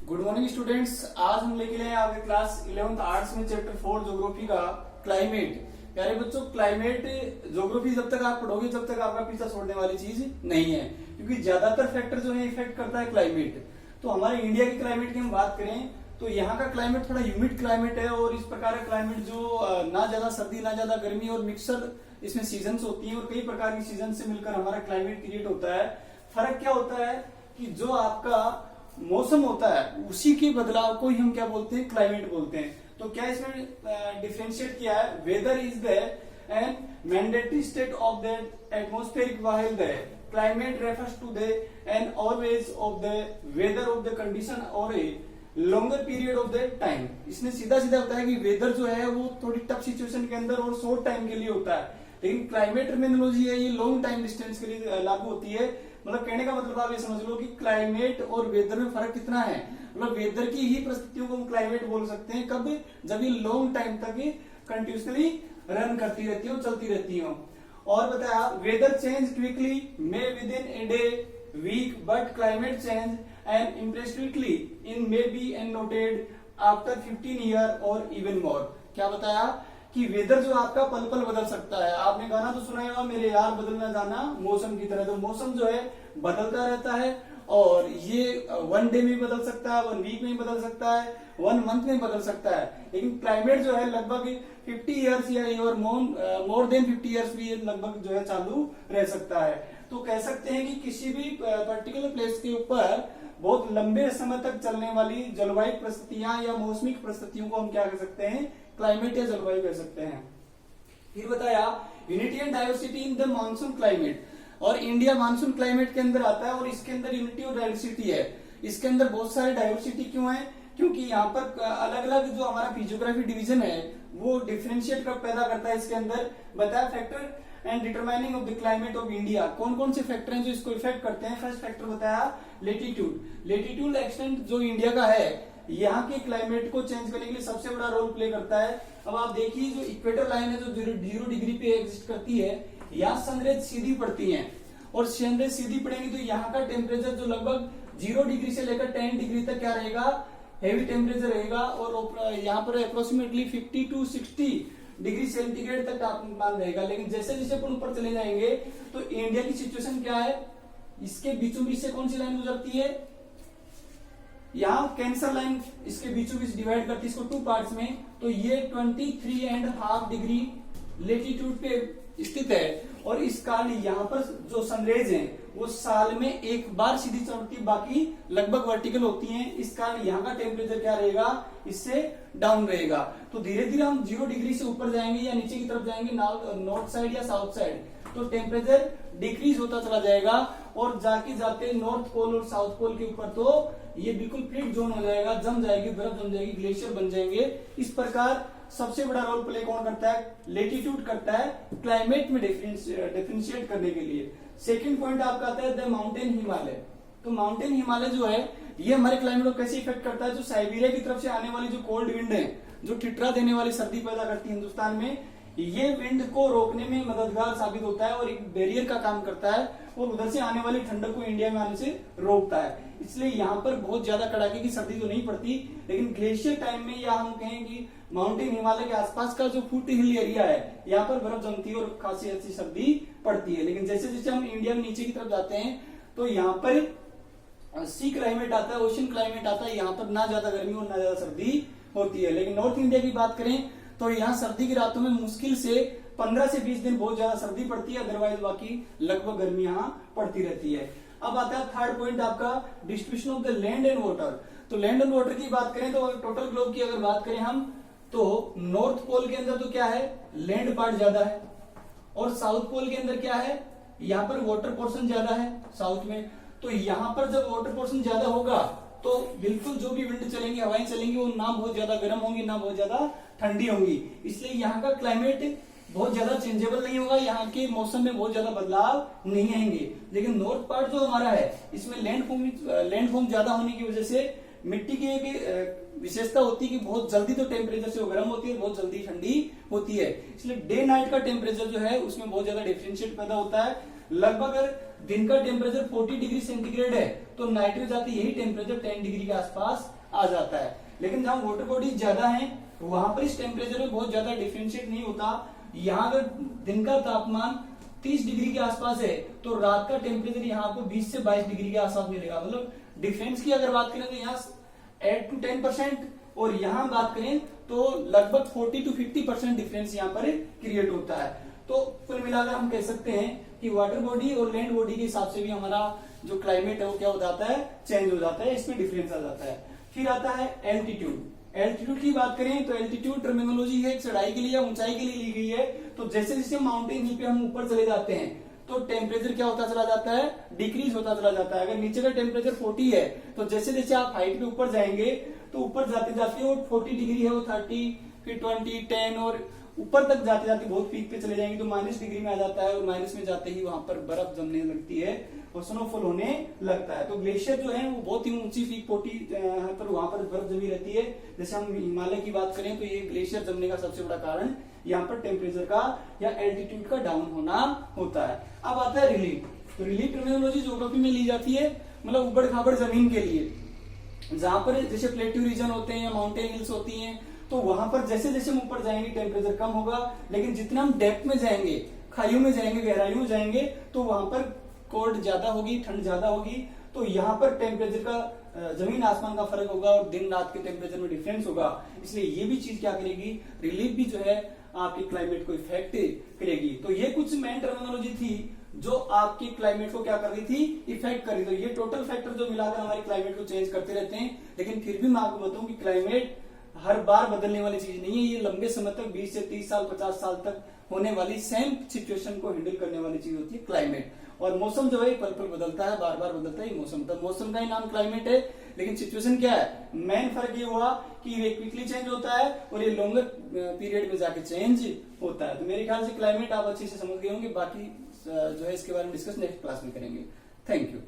Good morning students. आज हम लेके आए आपके क्लास 11th आर्ट्स में चैप्टर 4 ज्योग्राफी का क्लाइमेट। प्यारे बच्चों, क्लाइमेट ज्योग्राफी जब तक आप पढ़ोगे जब तक आपका पीछा छोड़ने वाली चीज नहीं है, क्योंकि ज्यादातर फैक्टर जो है इफेक्ट करता है क्लाइमेट। तो हमारे इंडिया के क्लाइमेट की हम बात करें तो यहाँ का क्लाइमेट थोड़ा ह्यूमिड क्लाइमेट है, और इस प्रकार का क्लाइमेट जो ना ज्यादा सर्दी ना ज्यादा गर्मी और मिक्सर इसमें सीजन्स होती हैं, और कई प्रकार की सीजन से मिलकर हमारा क्लाइमेट क्रिएट होता है। फर्क क्या होता है कि जो आपका मौसम होता है उसी के बदलाव को ही हम क्या बोलते हैं, क्लाइमेट बोलते हैं। तो क्या इसमें डिफरेंशिएट किया है, weather is the end mandatory state of the atmospheric while the climate refers to the end always of the weather of the condition और a longer period of the time. इसने सीधा सीधा बताया कि वेदर जो है वो थोड़ी टफ सिचुएशन के अंदर और शॉर्ट टाइम के लिए होता है, लेकिन क्लाइमेट टर्मिनोलॉजी है ये लॉन्ग टाइम डिस्टेंस के लिए लागू होती है। मतलब कहने का मतलब आप ये समझ लो कि क्लाइमेट और वेदर में फर्क कितना है। मतलब वेदर की ही परिस्थितियों को हम क्लाइमेट बोल सकते हैं कब, जब ये लॉन्ग टाइम तक कंटिन्यूसली रन करती रहती हो, चलती रहती हो। और बताया weather change quickly may within a day week, but climate change and impressively in may be and noted after 15 year और इवन मोर। क्या बताया कि वेदर जो आपका पल पल बदल सकता है। आपने गाना तो सुना होगा, मेरे यार बदलना जाना मौसम की तरह। तो मौसम जो है बदलता रहता है, और ये 1 डे में बदल सकता है, 1 वीक में बदल सकता है, 1 मंथ में बदल सकता है। लेकिन क्लाइमेट जो है लगभग 50 ईयर्स या और मोर देन 50 ईयर्स भी लगभग जो है चालू रह सकता है। तो कह सकते हैं कि किसी भी पर्टिकुलर प्लेस के ऊपर बहुत लंबे समय तक चलने वाली जलवायु परिस्थितियां या मौसमिक परिस्थितियों को हम क्या कह सकते हैं, क्लाइमेट या जलवायु कह सकते हैं। फिर बताया unity and diversity in the monsoon climate, और इंडिया मानसून क्लाइमेट के अंदर आता है, और इसके अंदर यूनिटी और डाइवर्सिटी है। इसके अंदर बहुत सारे डाइवर्सिटी क्यों है, क्योंकि यहाँ पर अलग अलग जो हमारा फिजियोग्राफी डिवीजन है वो डिफरेंशिएट कर पैदा करता है। इसके अंदर बताया factor and determining of the climate of India, कौन कौन से फैक्टर हैं जो इसको इफेक्ट करते हैं। फर्स्ट फैक्टर बताया लेटीट्यूड। लेटीट्यूड एक्सटेंट जो इंडिया का है यहाँ के क्लाइमेट को चेंज करने के लिए सबसे बड़ा रोल प्ले करता है। अब आप देखिए जो इक्वेटर लाइन है जो 0 डिग्री पे एग्जिस्ट करती है, यहाँ सनरेज सीधी पड़ती है, और सनरेज सीधी पड़ेंगी तो यहाँ का टेम्परेचर जो लगभग 0 डिग्री से लेकर 10 डिग्री तक क्या रहेगा, हेवी टेम्परेचर रहेगा। और यहाँ पर अप्रोक्सीमेटली 50 to 60 डिग्री सेंटीग्रेड तक तापमान रहेगा। लेकिन जैसे जैसे अपन ऊपर चले जाएंगे तो इंडिया की सिचुएशन क्या है, इसके बीचों बीच से कौन सी लाइन गुजरती है, यहाँ कैंसर लाइन इसके बीचों बीच डिवाइड करती है इसको 2 पार्ट्स में। तो ये 23.5 डिग्री लेटीट्यूड पे स्थित है, और इस कारण यहाँ पर जो सनरेज है वो साल में एक बार सीधी चढ़ती, बाकी लगभग वर्टिकल होती हैं। इस कारण यहाँ का टेम्परेचर क्या रहेगा, इससे डाउन रहेगा। तो धीरे धीरे हम 0 डिग्री से ऊपर जाएंगे या नीचे की तरफ जाएंगे, नॉर्थ साइड या साउथ साइड, तो टेम्परेचर डिक्रीज होता चला जाएगा, और जाके जाते नॉर्थ पोल और साउथ पोल के ऊपर तो ये बिल्कुल फ्रीड जोन हो जाएगा, जम जाएगी, बर्फ जम जाएगी, ग्लेशियर बन जाएंगे। इस प्रकार सबसे बड़ा रोल प्ले कौन करता है, लेटीट्यूड करता है क्लाइमेट में डिफरेंशिएट करने के लिए। सेकंड पॉइंट आपका आता है द माउंटेन हिमालय। तो माउंटेन हिमालय जो है ये हमारे क्लाइमेट को कैसे इफेक्ट करता है, जो साइबेरिया की तरफ से आने वाली जो कोल्ड विंड है जो ठिठुरा देने वाली सर्दी पैदा करती है हिंदुस्तान में, ये विंड को रोकने में मददगार साबित होता है और एक बैरियर का काम करता है, और उधर से आने वाली ठंडक को इंडिया में आने से रोकता है। इसलिए यहाँ पर बहुत ज्यादा कड़ाके की सर्दी तो नहीं पड़ती, लेकिन ग्लेशियर टाइम में या हम कहें कि माउंटेन हिमालय के आसपास का जो फुट हिल एरिया है यहाँ पर बर्फ जमती है और खासी अच्छी सर्दी पड़ती है। लेकिन जैसे जैसे हम इंडिया में नीचे की तरफ जाते हैं तो यहाँ पर सी क्लाइमेट आता है, ओशन क्लाइमेट आता है, यहाँ पर ना ज्यादा गर्मी और ना ज्यादा सर्दी होती है। लेकिन नॉर्थ इंडिया की बात करें तो यहाँ सर्दी की रातों में मुश्किल से 15 से 20 दिन बहुत ज्यादा सर्दी पड़ती है, अदरवाइज बाकी लगभग गर्मी यहाँ पड़ती रहती है। अब आता है थर्ड पॉइंट आपका distribution of the land and water. तो लैंड एंड वाटर की बात करें तो टोटल ग्लोब की अगर बात करें हम तो नॉर्थ पोल के अंदर तो क्या है, लैंड पार्ट ज्यादा है, और साउथ पोल के अंदर क्या है, यहाँ पर वाटर पोर्शन ज्यादा है साउथ में। तो यहाँ पर जब वाटर पोर्शन ज्यादा होगा तो बिल्कुल जो भी विंड चलेंगी, हवाएं चलेंगी, वो ना बहुत ज्यादा गर्म होंगी ना बहुत ज्यादा ठंडी होंगी। इसलिए यहाँ का क्लाइमेट बहुत ज्यादा चेंजेबल नहीं होगा, यहाँ के मौसम में बहुत ज्यादा बदलाव नहीं आएंगे। लेकिन नॉर्थ पार्ट जो हमारा है इसमें लैंडफॉर्म ज्यादा होने की वजह से मिट्टी की एक विशेषता होती है कि बहुत जल्दी तो टेम्परेचर से वो गर्म होती है, बहुत जल्दी ठंडी होती है। इसलिए डे नाइट का टेम्परेचर जो है उसमें बहुत ज्यादा डिफरेंशिएट पैदा होता है। लगभग अगर दिन का टेम्परेचर 40 डिग्री सेंटीग्रेड है तो नाइट में जाते यही टेम्परेचर 10 डिग्री के आसपास आ जाता है। लेकिन जहां वाटर बॉडीज ज्यादा है वहां पर इस टेम्परेचर में बहुत ज्यादा डिफरेंशिएट नहीं होता। यहाँ अगर दिन का तापमान 30 डिग्री के आसपास है तो रात का टेम्परेचर यहाँ आपको 20 से 22 डिग्री के आसपास मिलेगा। मतलब डिफरेंस की अगर बात करें तो यहाँ 8 to 10% और यहाँ बात करें तो लगभग 40 to 50% डिफरेंस यहाँ पर क्रिएट होता है। तो कुल मिलाकर हम कह सकते हैं कि वाटर बॉडी और लैंड बॉडी के हिसाब से भी हमारा जो क्लाइमेट है वो क्या हो जाता है, चेंज हो जाता है, इसमें डिफरेंस आ जाता है। फिर आता है एल्टीट्यूड। एल्टीट्यूड की बात करें तो एल्टीट्यूड टर्मिनोलॉजी है चढ़ाई के लिए या ऊंचाई के लिए ली गई है। तो जैसे जैसे माउंटेन हिल पे हम ऊपर चले जाते हैं तो टेम्परेचर क्या होता चला जाता है, डिक्रीज होता चला जाता है। अगर नीचे का टेम्परेचर 40 है तो जैसे जैसे आप हाइट पे ऊपर जाएंगे तो ऊपर जाते जाते वो 40 डिग्री है वो 30, फिर 20, 10 और ऊपर तक जाते जाते बहुत पीक पे चले जाएंगे तो माइनस डिग्री में आ जाता है और माइनस में जाते ही वहां पर बर्फ जमने लगती है और स्नोफॉल होने लगता है। तो ग्लेशियर जो है वो बहुत ही ऊंची पीक 40 पर वहां पर बर्फ जमी रहती है। जैसे हम हिमालय की बात करें तो ये ग्लेशियर जमने का सबसे बड़ा कारण यहाँ पर टेम्परेचर का या एल्टीट्यूड का डाउन होना होता है। अब आता है रिलीफ। तो रिलीफ टर्मिनोलॉजी ज्योग्राफी में ली जाती है मतलब उबड़ खाबड़ जमीन के लिए, जहां पर जैसे प्लेट्यू रीजन होते हैं या माउंटेन हिल्स होती हैं तो वहां पर जैसे जैसे हम ऊपर जाएंगे टेम्परेचर कम होगा, लेकिन जितना हम डेप्थ में जाएंगे, खाइयों में जाएंगे, गहराइयों में जाएंगे तो वहां पर कोल्ड ज्यादा होगी, ठंड ज्यादा होगी। तो यहाँ पर टेम्परेचर का जमीन आसमान का फर्क होगा और दिन रात के टेम्परेचर में डिफरेंस होगा। इसलिए ये भी चीज क्या करेगी, रिलीफ भी जो है आपके क्लाइमेट को इफेक्ट करेगी। तो ये कुछ मेन टर्मिनोलॉजी थी जो आपकी क्लाइमेट को क्या कर रही थी, इफेक्ट कर रही थी। तो ये टोटल फैक्टर जो मिलाकर हमारी क्लाइमेट को चेंज करते रहते हैं। लेकिन फिर भी मैं आपको बताऊं कि क्लाइमेट हर बार बदलने वाली चीज नहीं है। ये लंबे समय तक 20 से 30 साल 50 साल तक होने वाली सेम सिचुएशन को हैंडल करने वाली चीज होती है क्लाइमेट। और मौसम जो है पल पल बदलता है, बार बार बदलता है मौसम। तो मौसम का ही नाम क्लाइमेट है, लेकिन सिचुएशन क्या है, मेन फर्क ये हुआ कि ये क्विकली चेंज होता है और ये लॉन्गर पीरियड में जाके चेंज होता है। तो मेरे ख्याल से क्लाइमेट आप अच्छे से समझ गए होंगे। बाकी जो है इसके बारे में डिस्कस नेक्स्ट क्लास में करेंगे। Thank you.